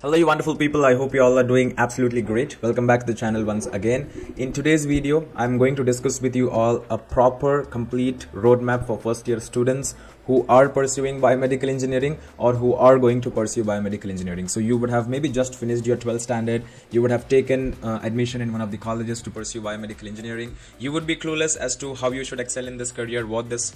Hello you wonderful people, I hope you all are doing absolutely great. Welcome back to the channel once again. In today's video, I'm going to discuss with you all a proper complete roadmap for first year students who are pursuing biomedical engineering or who are going to pursue biomedical engineering. So you would have maybe just finished your 12th standard, you would have taken admission in one of the colleges to pursue biomedical engineering. You would be clueless as to how you should excel in this career, what this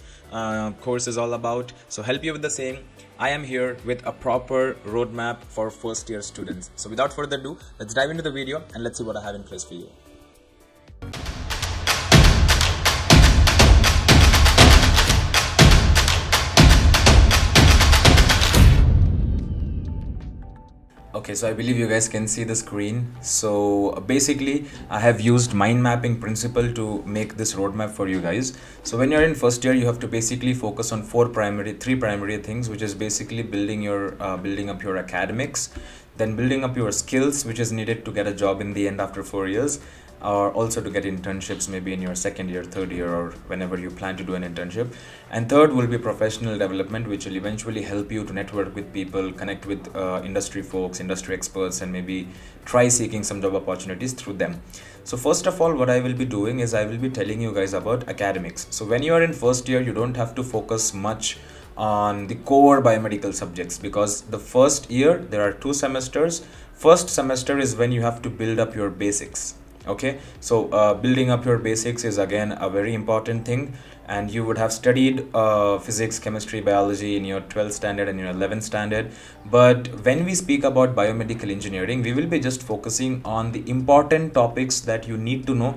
course is all about. So help you with the same, I am here with a proper roadmap for first year students. So without further ado, let's dive into the video and let's see what I have in place for you. Okay, so I believe you guys can see the screen. So basically I have used mind mapping principle to make this roadmap for you guys. So when you're in first year, you have to basically focus on three primary things, which is basically building up your academics, then building up your skills, which is needed to get a job in the end after 4 years, or also to get internships maybe in your second year, third year, or whenever you plan to do an internship. And third will be professional development, which will eventually help you to network with people, connect with industry folks, industry experts, and maybe try seeking some job opportunities through them. So first of all, what I will be doing is I will be telling you guys about academics. So when you are in first year, you don't have to focus much on the core biomedical subjects, because the first year there are 2 semesters. First semester is when you have to build up your basics. Okay, so building up your basics is again a very important thing, and you would have studied physics, chemistry, biology in your 12th standard and your 11th standard. But when we speak about biomedical engineering, we will be just focusing on the important topics that you need to know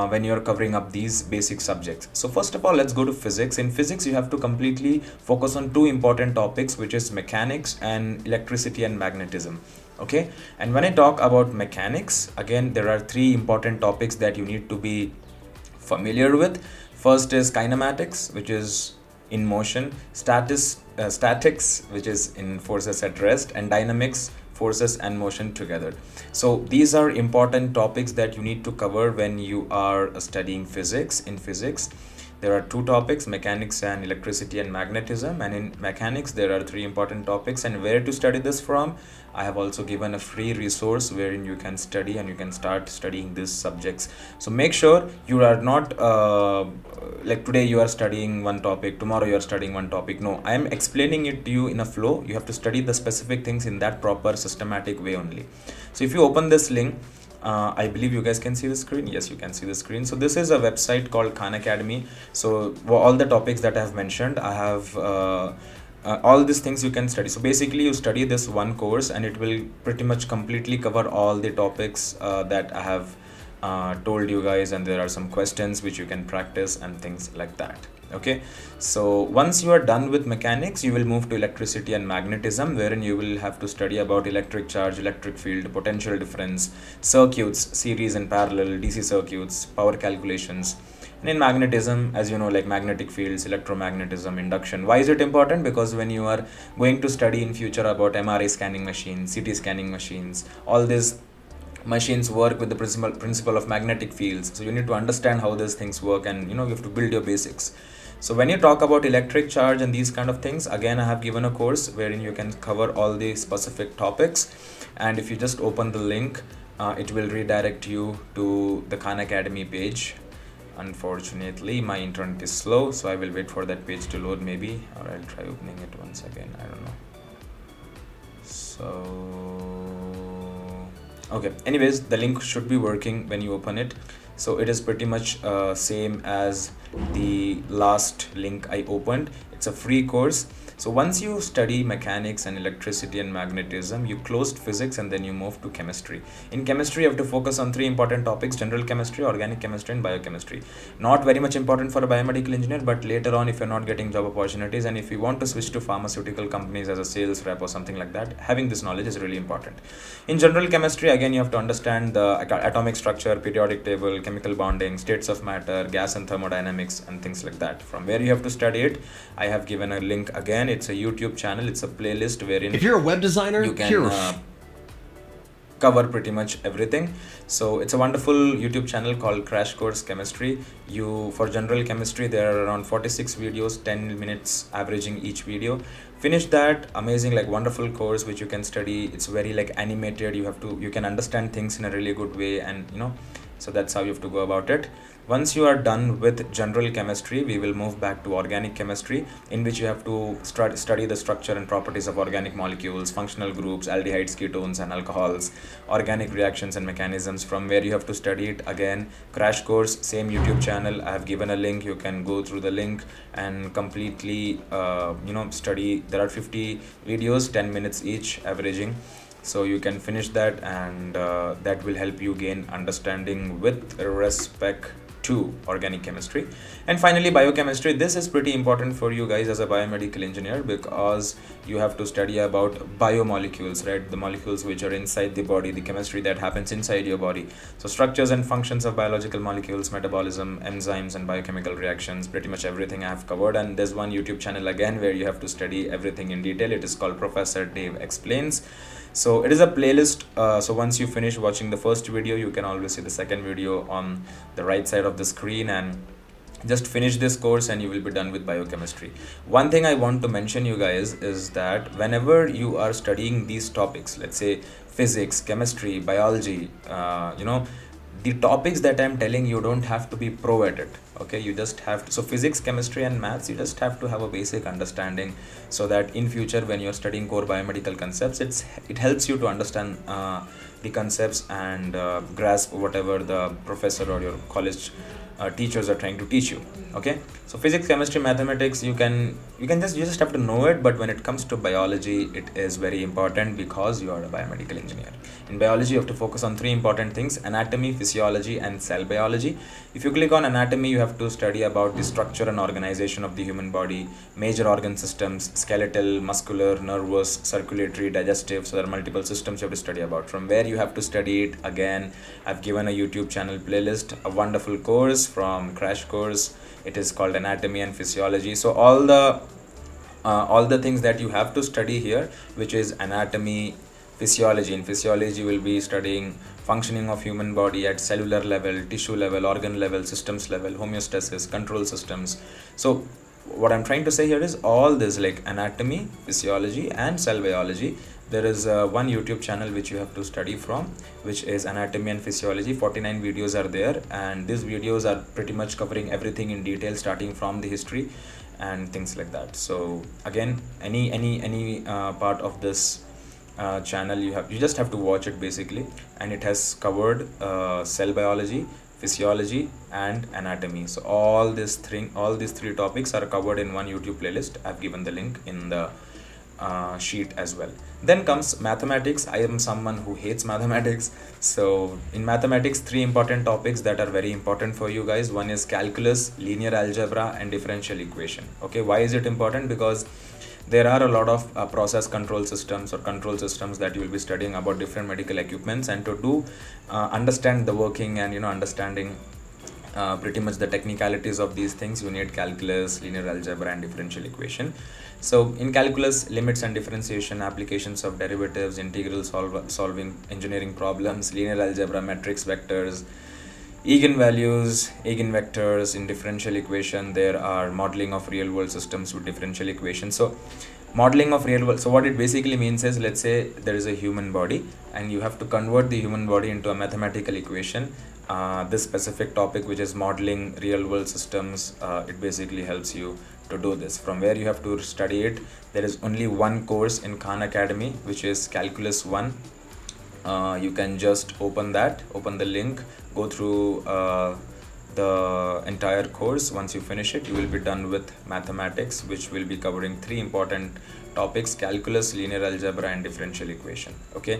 when you're covering up these basic subjects. So first of all, let's go to physics. In physics, you have to completely focus on 2 important topics, which is mechanics and electricity and magnetism. Okay, and when I talk about mechanics, again there are 3 important topics that you need to be familiar with. First is kinematics, which is in motion, statics, which is in forces at rest, and dynamics, forces and motion together. So these are important topics that you need to cover when you are studying physics. In physics, there are 2 topics, mechanics and electricity and magnetism. And in mechanics, there are 3 important topics. And where to study this from? I have also given a free resource wherein you can study and you can start studying these subjects. So make sure you are not like today you are studying one topic, tomorrow you are studying one topic. No, I am explaining it to you in a flow. You have to study the specific things in that proper systematic way only. So if you open this link, I believe you guys can see the screen. Yes, you can see the screen. So this is a website called Khan Academy. So all the topics that I have mentioned, I have all these things you can study. So basically you study this one course and it will pretty much completely cover all the topics that I have told you guys, and there are some questions which you can practice and things like that. Okay, so once you are done with mechanics, you will move to electricity and magnetism, wherein you will have to study about electric charge, electric field, potential difference, circuits, series and parallel, DC circuits, power calculations. And in magnetism, as you know, like magnetic fields, electromagnetism, induction. Why is it important? Because when you are going to study in future about MRI scanning machines, CT scanning machines, all these machines work with the principle of magnetic fields. So you need to understand how these things work, and you have to build your basics. So when you talk about electric charge and these kind of things, again I have given a course wherein you can cover all the specific topics, and if you just open the link, it will redirect you to the Khan Academy page. Unfortunately my internet is slow, so I will wait for that page to load maybe, or I'll try opening it once again, I don't know. So okay, anyways, the link should be working when you open it. So it is pretty much same as the last link I opened. It's a free course. So once you study mechanics and electricity and magnetism, you closed physics and then you move to chemistry. In chemistry, you have to focus on 3 important topics: general chemistry, organic chemistry, and biochemistry. Not very much important for a biomedical engineer, but later on, if you're not getting job opportunities and if you want to switch to pharmaceutical companies as a sales rep or something like that, having this knowledge is really important. In general chemistry, again, you have to understand the atomic structure, periodic table, chemical bonding, states of matter, gas and thermodynamics, and things like that. From where you have to study it, I have given a link again. It's a YouTube channel, it's a playlist wherein if you're a web designer, you can cover pretty much everything. So it's a wonderful YouTube channel called Crash Course Chemistry. For general chemistry, there are around 46 videos, 10 minutes averaging each video. Finish that, amazing, like wonderful course which you can study. It's very like animated, you can understand things in a really good way, and so that's how you have to go about it. Once you are done with general chemistry, we will move back to organic chemistry, in which you have to study the structure and properties of organic molecules, functional groups, aldehydes, ketones and alcohols, organic reactions and mechanisms. From where you have to study it, again, crash course, same YouTube channel, I have given a link. You can go through the link and completely study. There are 50 videos, 10 minutes each, averaging, so you can finish that, and that will help you gain understanding with respect to organic chemistry. And finally, biochemistry. This is pretty important for you guys as a biomedical engineer, because you have to study about biomolecules, right? The molecules which are inside the body, the chemistry that happens inside your body. So structures and functions of biological molecules, metabolism, enzymes and biochemical reactions, pretty much everything I have covered. And there's one YouTube channel again where you have to study everything in detail. It is called Professor Dave Explains. So it is a playlist. So once you finish watching the first video, you can always see the second video on the right side of the screen, and just finish this course and you will be done with biochemistry. One thing I want to mention you guys is that whenever you are studying these topics, let's say physics, chemistry, biology, the topics that I'm telling you don't have to be pro at it. Okay, you just have to, so physics, chemistry and maths, you just have to have a basic understanding, so that in future when you're studying core biomedical concepts, it helps you to understand the concepts and grasp whatever the professor or your college teachers are trying to teach you. Okay, so physics, chemistry, mathematics, you just have to know it. But when it comes to biology, it is very important, because you are a biomedical engineer. In biology, you have to focus on 3 important things: anatomy, physiology and cell biology. If you click on anatomy, you have to study about the structure and organization of the human body, major organ systems, skeletal, muscular, nervous, circulatory, digestive. So there are multiple systems you have to study about. From where you have to study it, again, I've given a YouTube channel playlist, a wonderful course from Crash Course. It is called Anatomy and Physiology. So all the things that you have to study here, which is anatomy, physiology. In physiology, you will be studying functioning of human body at cellular level, tissue level, organ level, systems level, homeostasis, control systems. So what I'm trying to say here is all this, like anatomy, physiology and cell biology. There is one YouTube channel which you have to study from, which is Anatomy and Physiology. 49 videos are there, and these videos are pretty much covering everything in detail, starting from the history and things like that. So again, any part of this channel, you just have to watch it basically, and it has covered cell biology, physiology and anatomy. So all these 3 topics are covered in one YouTube playlist. I've given the link in the sheet as well. Then comes mathematics. I am someone who hates mathematics. So in mathematics, 3 important topics that are very important for you guys. One is calculus, linear algebra and differential equation. Okay, why is it important? Because there are a lot of process control systems or control systems that you will be studying about different medical equipments, and to do understand the working and understanding pretty much the technicalities of these things, you need calculus, linear algebra and differential equation. So in calculus, limits and differentiation, applications of derivatives, integral solving engineering problems, linear algebra, metrics, vectors, eigenvalues, eigenvectors. In differential equation, there are modeling of real world systems with differential equation. So modeling of real world, so what it basically means is, let's say there is a human body and you have to convert the human body into a mathematical equation. This specific topic, which is modeling real world systems, it basically helps you to do this. From where you have to study it, there is only one course in Khan Academy, which is Calculus 1. You can just open the link, go through the entire course. Once you finish it, you will be done with mathematics, which will be covering 3 important topics: calculus, linear algebra and differential equation. Okay,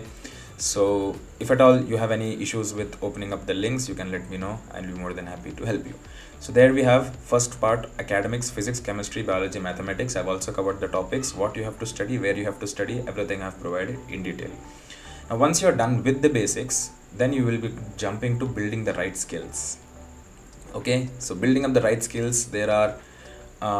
so if at all you have any issues with opening up the links, you can let me know. I'll be more than happy to help you. So there we have first part: academics, physics, chemistry, biology, mathematics. I've also covered the topics, what you have to study, where you have to study, everything I've provided in detail. Now once you're done with the basics, then you will be jumping to building the right skills. Okay, so building up the right skills, there are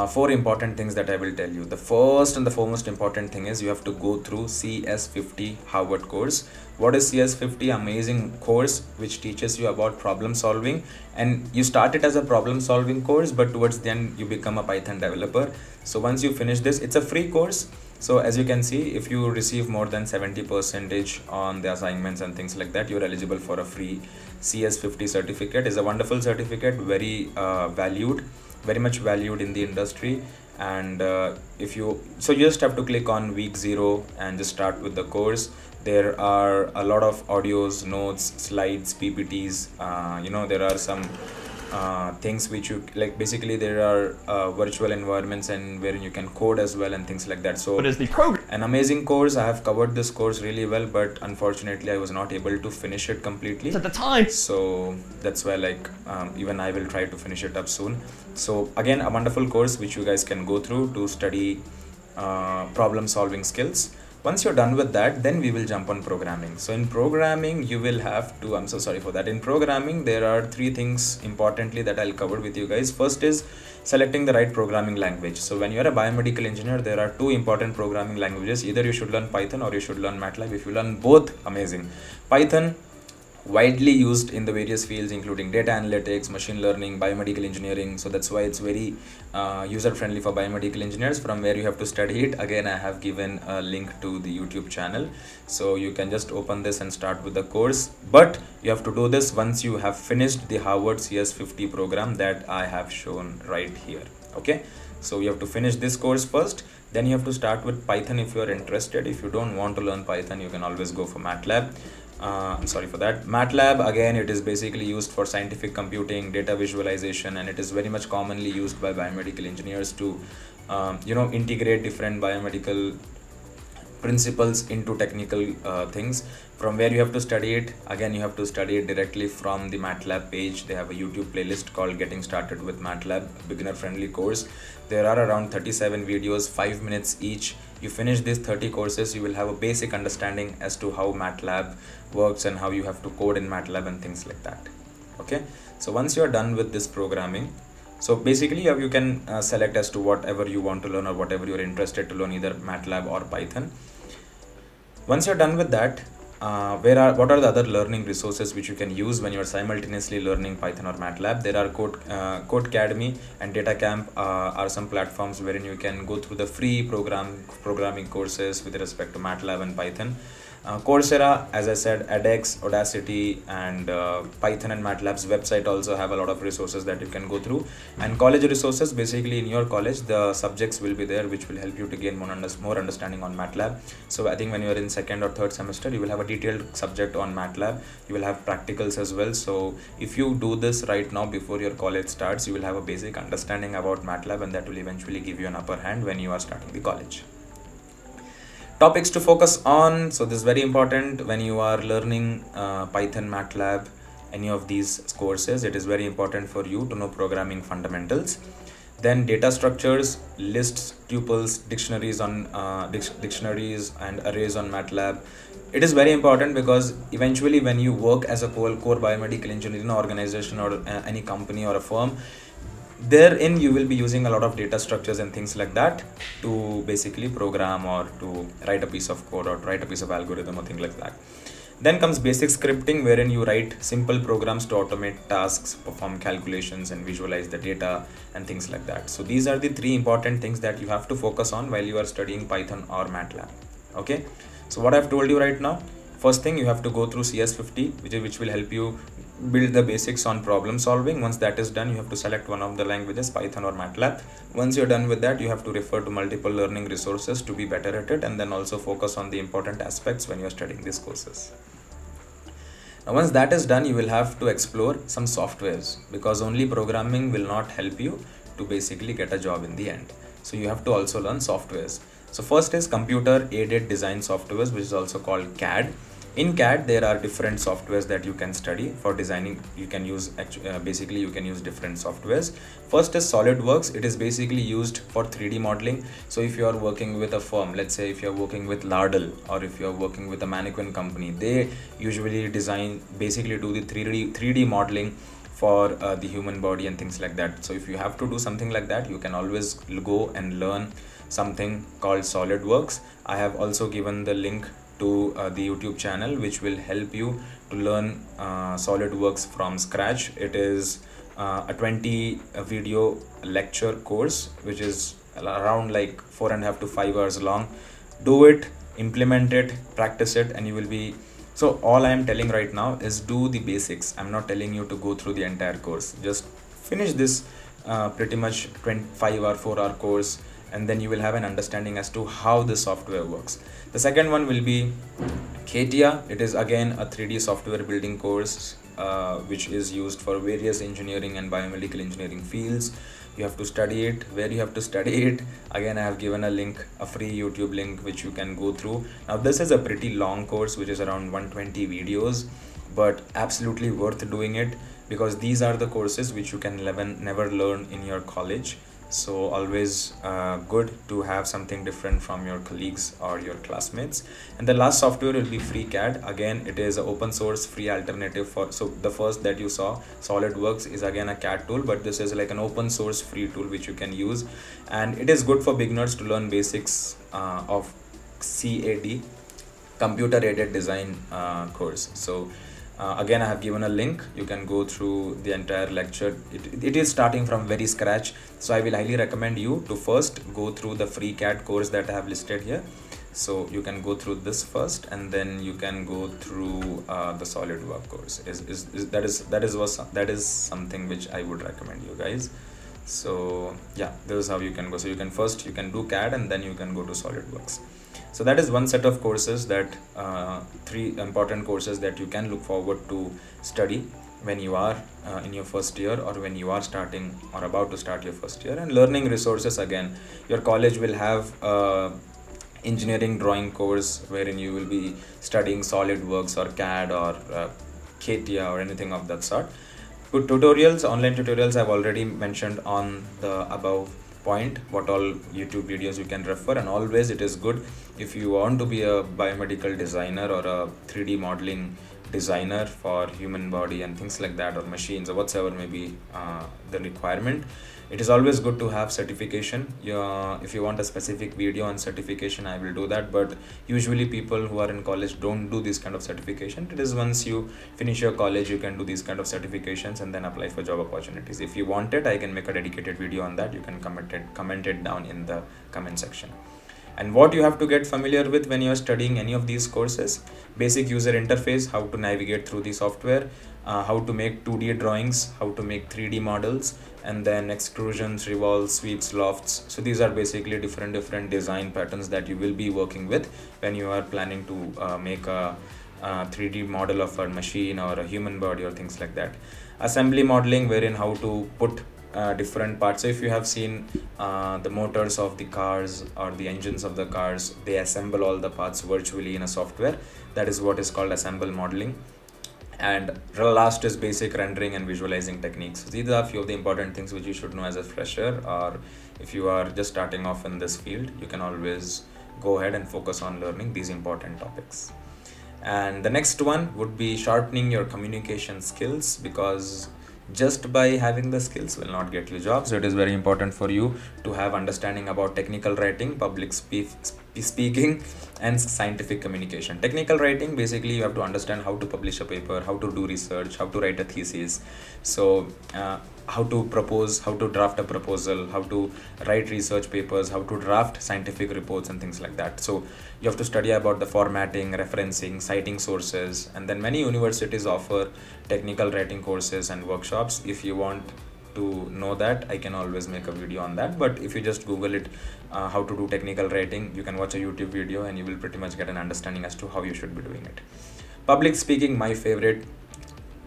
4 important things that I will tell you. The first and the foremost important thing is you have to go through CS50 Harvard course. What is CS50? Amazing course which teaches you about problem solving, and you start it as a problem solving course, but towards the end you become a Python developer. So once you finish this, it's a free course. So as you can see, if you receive more than 70% on the assignments and things like that, you're eligible for a free CS50 certificate. It's a wonderful certificate, very valued, very much valued in the industry. And if you just have to click on week 0 and just start with the course. There are a lot of audios, notes, slides, PPTs. There are some things which you like. Basically there are virtual environments and wherein you can code as well and things like that. So What is the program? An amazing course. I have covered this course really well, but unfortunately I was not able to finish it completely At the time. so that's why even I will try to finish it up soon. So again, a wonderful course which you guys can go through to study problem solving skills. Once you're done with that, then we will jump on programming. So in programming, you will have to, I'm so sorry for that. In programming, there are 3 things importantly that I'll cover with you guys. First is selecting the right programming language. So when you're a biomedical engineer, there are 2 important programming languages. Either you should learn Python or you should learn MATLAB. If you learn both, amazing. Python, widely used in the various fields including data analytics, machine learning, biomedical engineering. So that's why it's very user friendly for biomedical engineers. From where you have to study it, again I have given a link to the YouTube channel, so you can just open this and start with the course. But you have to do this once you have finished the Harvard CS50 program that I have shown right here. Okay, so you have to finish this course first, then you have to start with Python if you are interested. If you don't want to learn Python, you can always go for MATLAB. I'm sorry for that. MATLAB, again, it is basically used for scientific computing, data visualization, and it is very much commonly used by biomedical engineers to integrate different biomedical principles into technical things. From where you have to study it, again you have to study it directly from the MATLAB page. They have a YouTube playlist called Getting Started with MATLAB, beginner friendly course. There are around 37 videos, 5 minutes each. You finish these 30 courses, you will have a basic understanding as to how MATLAB works and how you have to code in MATLAB and things like that. Okay, so once you are done with this programming, so basically you can select as to whatever you want to learn or whatever you're interested to learn, either MATLAB or Python. Once you're done with that, what are the other learning resources which you can use when you're simultaneously learning Python or MATLAB? There are Codecademy and DataCamp are some platforms wherein you can go through the free programming courses with respect to MATLAB and Python. Coursera, as I said, edX, Audacity, and Python and MATLAB's website also have a lot of resources that you can go through. And college resources, basically in your college, the subjects will be there which will help you to gain more understanding on MATLAB. So I think when you are in 2nd or 3rd semester, you will have a detailed subject on MATLAB. You will have practicals as well. So if you do this right now before your college starts, you will have a basic understanding about MATLAB, and that will eventually give you an upper hand when you are starting the college. Topics to focus on. So this is very important when you are learning Python, MATLAB, any of these courses. It is very important for you to know programming fundamentals. Then data structures, lists, tuples, dictionaries and arrays on MATLAB. It is very important because eventually when you work as a core biomedical engineering organization or any company or a firm, therein you will be using a lot of data structures and things like that to basically program or to write a piece of code or write a piece of algorithm or things like that. Then comes basic scripting, wherein you write simple programs to automate tasks, perform calculations, and visualize the data and things like that. So these are the 3 important things that you have to focus on while you are studying Python or MATLAB. Okay, so what I've told you right now, first thing, you have to go through CS50, which will help you build the basics on problem solving. Once that is done, you have to select one of the languages, Python or MATLAB. Once you're done with that, you have to refer to multiple learning resources to be better at it, and then also focus on the important aspects when you're studying these courses. Now once that is done, you will have to explore some softwares, because only programming will not help you to basically get a job in the end. So you have to also learn softwares. So first is computer aided design softwares, which is also called CAD. In CAD, there are different softwares that you can study for designing. You can use basically you can use different softwares. First is SolidWorks. It is basically used for 3D modeling. So if you are working with a firm, let's say if you are working with Lardell, or if you are working with a mannequin company, they usually basically do the 3D modeling for the human body and things like that. So if you have to do something like that, you can always go and learn something called SolidWorks. I have also given the link to the YouTube channel which will help you to learn SolidWorks from scratch. It is a 20 video lecture course which is around like 4.5 to 5 hours long. Do it, implement it, practice it, and you will be. So all I am telling right now is do the basics. I'm not telling you to go through the entire course. Just finish this pretty much 25 or 4-hour course, and then you will have an understanding as to how the software works. The second one will be CATIA. It is again a 3D software building course which is used for various engineering and biomedical engineering fields. You have to study it. Where you have to study it, again I have given a link, a free YouTube link which you can go through. Now this is a pretty long course which is around 120 videos, but absolutely worth doing it, because these are the courses which you can never learn in your college. So always good to have something different from your colleagues or your classmates. And the last software will be FreeCAD. Again, it is an open source free alternative for, so the first that you saw, SolidWorks, is again a CAD tool, but this is like an open source free tool which you can use, and it is good for beginners to learn basics of CAD, computer aided design course. So again I have given a link. You can go through the entire lecture. It is starting from very scratch, so I will highly recommend you to first go through the free CAD course that I have listed here. So you can go through this first, and then you can go through the SolidWorks course. That is something which I would recommend you guys. So yeah, this is how you can go. So you can do CAD, and then you can go to SolidWorks. So that is one set of courses, that 3 important courses that you can look forward to study when you are in your first year, or when you are starting or about to start your first year. And learning resources, again, your college will have engineering drawing course wherein you will be studying SolidWorks or CAD or CATIA or anything of that sort. Good tutorials, online tutorials, I've already mentioned on the above point what all YouTube videos you can refer. And always it is good, if you want to be a biomedical designer or a 3D modeling designer for human body and things like that, or machines, or whatsoever may be the requirement, it is always good to have certification. If you want a specific video on certification, I will do that, but usually people who are in college don't do this kind of certification. It is once you finish your college, you can do these kind of certifications and then apply for job opportunities. If you want it, I can make a dedicated video on that. You can comment it down in the comment section. And what you have to get familiar with when you are studying any of these courses: basic user interface, how to navigate through the software, how to make 2D drawings, how to make 3D models, and then extrusions, revolves, sweeps, lofts. So these are basically different design patterns that you will be working with when you are planning to make a 3D model of a machine or a human body or things like that. Assembly modeling, wherein how to put different parts. So if you have seen the motors of the cars or the engines of the cars, they assemble all the parts virtually in a software. That is what is called assemble modeling. And last is basic rendering and visualizing techniques. So these are a few of the important things which you should know as a fresher, or if you are just starting off in this field, you can always go ahead and focus on learning these important topics. And the next one would be sharpening your communication skills, because just by having the skills will not get you jobs. So it is very important for you to have understanding about technical writing, public speaking, and scientific communication. Technical writing, basically you have to understand how to publish a paper, how to do research, how to write a thesis. So how to draft a proposal, how to write research papers, how to draft scientific reports and things like that. So you have to study about the formatting, referencing, citing sources, and then many universities offer technical writing courses and workshops. If you want to know that, I can always make a video on that, but if you just Google it, how to do technical writing, you can watch a YouTube video and you will pretty much get an understanding as to how you should be doing it. Public speaking, my favorite.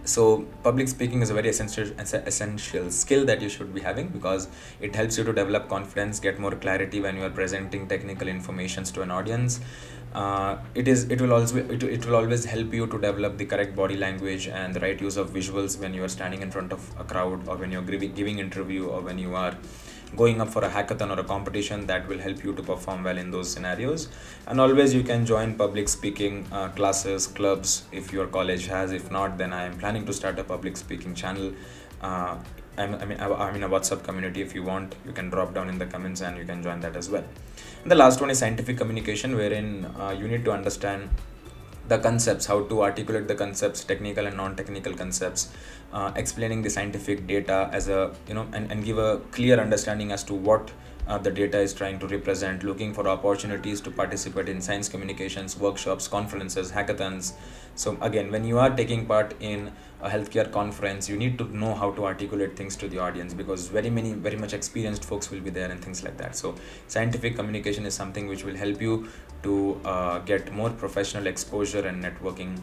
So public speaking is a very essential skill that you should be having, because it helps you to develop confidence, get more clarity when you are presenting technical informations to an audience. It will always help you to develop the correct body language and the right use of visuals when you are standing in front of a crowd, or when you're giving interview, or when you are going up for a hackathon or a competition. That will help you to perform well in those scenarios. And always you can join public speaking classes, clubs, if your college has. If not, then I am planning to start a public speaking channel. I'm in a WhatsApp community. If you want, you can drop down in the comments and you can join that as well. And the last one is scientific communication, wherein you need to understand the concepts, how to articulate the concepts, technical and non-technical concepts, explaining the scientific data as a, and give a clear understanding as to what the data is trying to represent, looking for opportunities to participate in science communications, workshops, conferences, hackathons. So again, when you are taking part in a healthcare conference, you need to know how to articulate things to the audience, because very much experienced folks will be there and things like that. So scientific communication is something which will help you to get more professional exposure and networking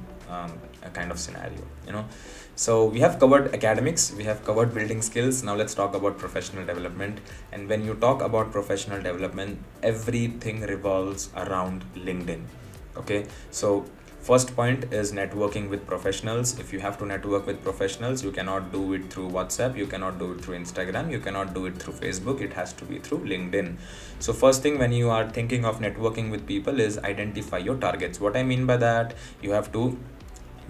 kind of scenario, you know. So we have covered academics, we have covered building skills. Now let's talk about professional development. And when you talk about professional development, everything revolves around LinkedIn. Okay, so first point is networking with professionals. If you have to network with professionals, you cannot do it through WhatsApp, you cannot do it through Instagram, you cannot do it through Facebook. It has to be through LinkedIn. So first thing when you are thinking of networking with people is identify your targets. What I mean by that, you have to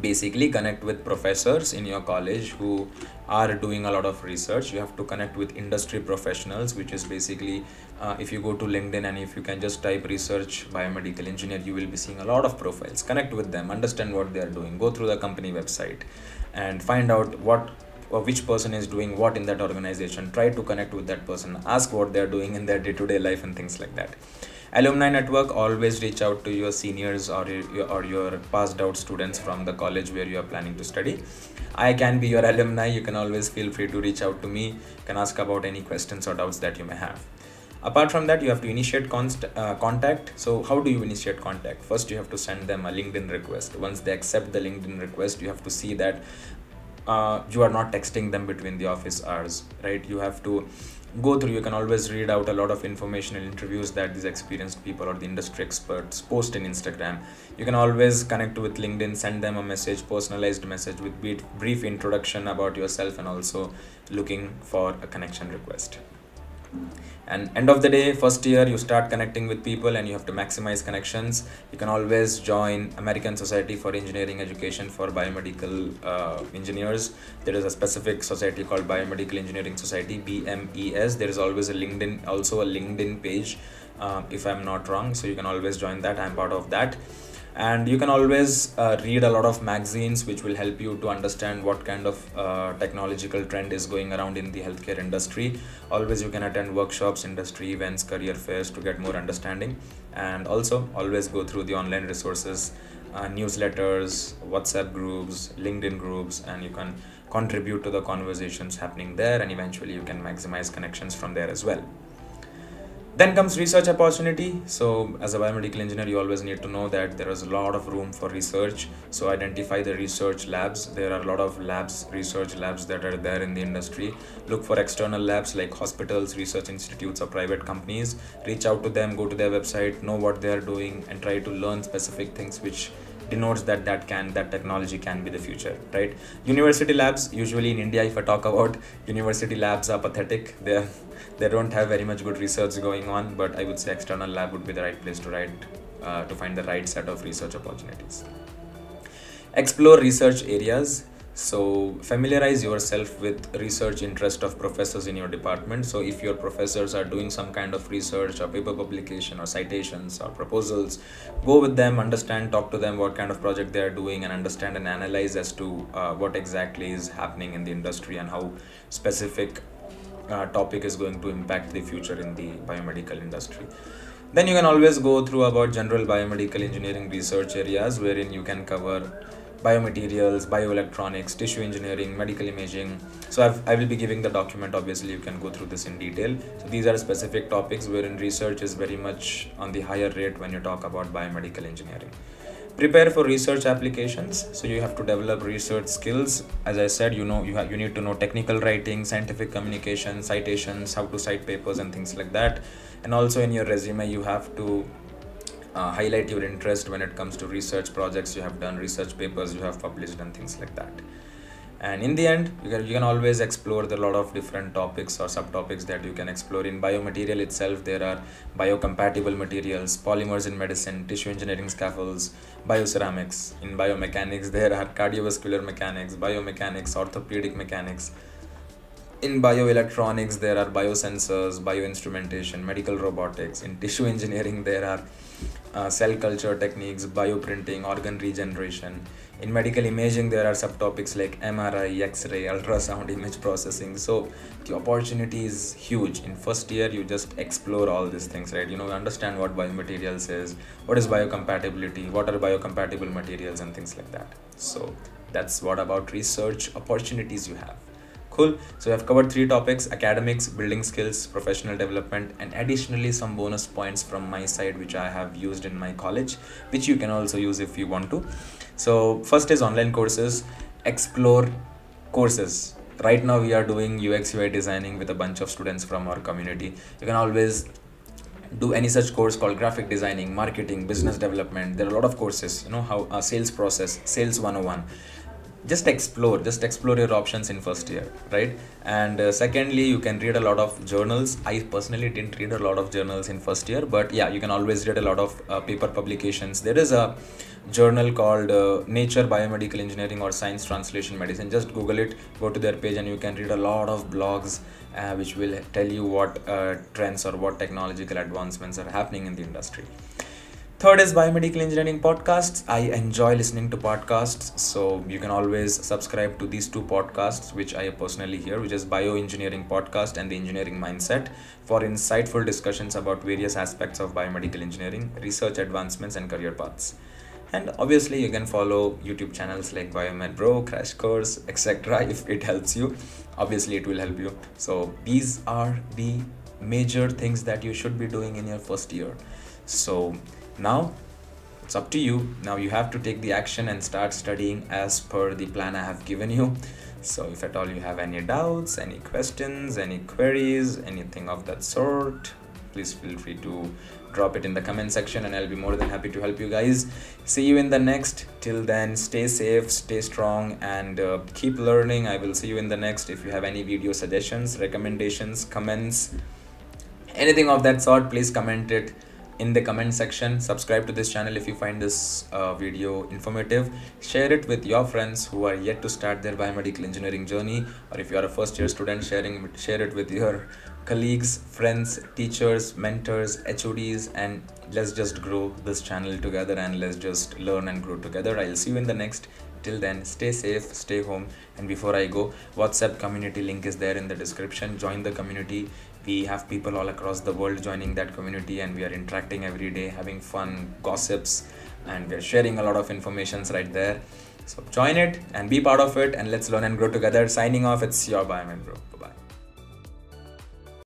basically connect with professors in your college who are doing a lot of research. You have to connect with industry professionals, which is basically if you go to LinkedIn and if you can just type research biomedical engineer, you will be seeing a lot of profiles. Connect with them, understand what they are doing, go through the company website and find out what or which person is doing what in that organization. Try to connect with that person, ask what they are doing in their day-to-day life and things like that. Alumni network, always reach out to your seniors or your passed out students from the college where you are planning to study. I can be your alumni. You can always feel free to reach out to me. You can ask about any questions or doubts that you may have. Apart from that, you have to initiate contact. So how do you initiate contact? First, you have to send them a LinkedIn request. Once they accept the LinkedIn request, you have to see that you are not texting them between the office hours, right? You have to go through, you can always read out a lot of informational interviews that these experienced people or the industry experts post in Instagram. You can always connect with LinkedIn, send them a message, personalized message with brief introduction about yourself and also looking for a connection request. And end of the day, first year, you start connecting with people and you have to maximize connections. You can always join American Society for Engineering Education for biomedical engineers. There is a specific society called Biomedical Engineering Society, BMES. There is always a LinkedIn, also a LinkedIn page, if I'm not wrong. So you can always join that. I'm part of that. And you can always read a lot of magazines which will help you to understand what kind of technological trend is going around in the healthcare industry. Always you can attend workshops, industry events, career fairs to get more understanding. And also always go through the online resources, newsletters, WhatsApp groups, LinkedIn groups, and you can contribute to the conversations happening there, and eventually you can maximize connections from there as well. Then comes research opportunity. So as a biomedical engineer, you always need to know that there is a lot of room for research. So identify the research labs. There are a lot of labs, research labs that are there in the industry. Look for external labs like hospitals, research institutes, or private companies. Reach out to them, go to their website, know what they are doing, and try to learn specific things which denotes that technology can be the future, right? University labs, usually in India, if I talk about university labs, are pathetic. They don't have very much good research going on, but I would say external lab would be the right place to find the right set of research opportunities. Explore research areas. So familiarize yourself with research interest of professors in your department. So if your professors are doing some kind of research or paper publication or citations or proposals, go with them, understand, talk to them what kind of project they are doing, and understand and analyze as to what exactly is happening in the industry and how specific topic is going to impact the future in the biomedical industry. Then you can always go through about general biomedical engineering research areas, wherein you can cover biomaterials, bioelectronics, tissue engineering, medical imaging. So I will be giving the document. Obviously you can go through this in detail. So these are specific topics wherein research is very much on the higher rate when you talk about biomedical engineering. Prepare for research applications. So you have to develop research skills. As I said, you need to know technical writing, scientific communication, citations, how to cite papers and things like that. And also in your resume, you have to highlight your interest when it comes to research projects you have done, research papers you have published, and things like that. And in the end, you can always explore the lot of different topics or subtopics that you can explore. In biomaterial itself, there are biocompatible materials, polymers in medicine, tissue engineering scaffolds, bioceramics. In biomechanics, there are cardiovascular mechanics, biomechanics, orthopedic mechanics. In bioelectronics, there are biosensors, bioinstrumentation, medical robotics. In tissue engineering, there are cell culture techniques, bioprinting, organ regeneration. In medical imaging, there are subtopics like MRI, X-ray, ultrasound, image processing. So the opportunity is huge. In first year, you just explore all these things, right? Understand what biomaterials is, what is biocompatibility, what are biocompatible materials, and things like that. So that's what about research opportunities you have. Cool. So I've covered 3 topics: academics, building skills, professional development, and additionally some bonus points from my side which I have used in my college, which you can also use if you want to. So first is online courses. Explore courses. Right now we are doing UX UI designing with a bunch of students from our community. You can always do any such course called graphic designing, marketing, business development. There are a lot of courses, how sales process, sales 101. Just explore your options in first year, right? And secondly, you can read a lot of journals. I personally didn't read a lot of journals in first year, but yeah, you can always read a lot of paper publications. There is a journal called Nature Biomedical Engineering or Science Translation Medicine. Just google it, go to their page, and you can read a lot of blogs which will tell you what trends or what technological advancements are happening in the industry. Third is Biomedical Engineering podcasts. I enjoy listening to podcasts, so you can always subscribe to these 2 podcasts which I personally hear, which is Bioengineering Podcast and The Engineering Mindset, for insightful discussions about various aspects of biomedical engineering, research advancements, and career paths. And obviously you can follow YouTube channels like Biomed Bro, Crash Course, etc. if it helps you. Obviously it will help you. So these are the major things that you should be doing in your first year. So now it's up to you. Now you have to take the action and start studying as per the plan I have given you. So if at all you have any doubts, any questions, any queries, anything of that sort, please feel free to drop it in the comment section and I'll be more than happy to help you guys. See you in the next. Till then, stay safe, stay strong, and keep learning. I will see you in the next. If you have any video suggestions, recommendations, comments, anything of that sort, please comment it in the comment section. Subscribe to this channel if you find this video informative. Share it with your friends who are yet to start their biomedical engineering journey, or if you are a first year student, share it with your colleagues, friends, teachers, mentors, HODs, and let's just grow this channel together and let's just learn and grow together. I'll see you in the next. Till then, stay safe, stay home, and before I go, WhatsApp community link is there in the description. Join the community. We have people all across the world joining that community, and we are interacting every day, having fun, gossips, and we are sharing a lot of informations right there. So join it and be part of it, and let's learn and grow together. Signing off, it's your Biomed Bro. Bye-bye.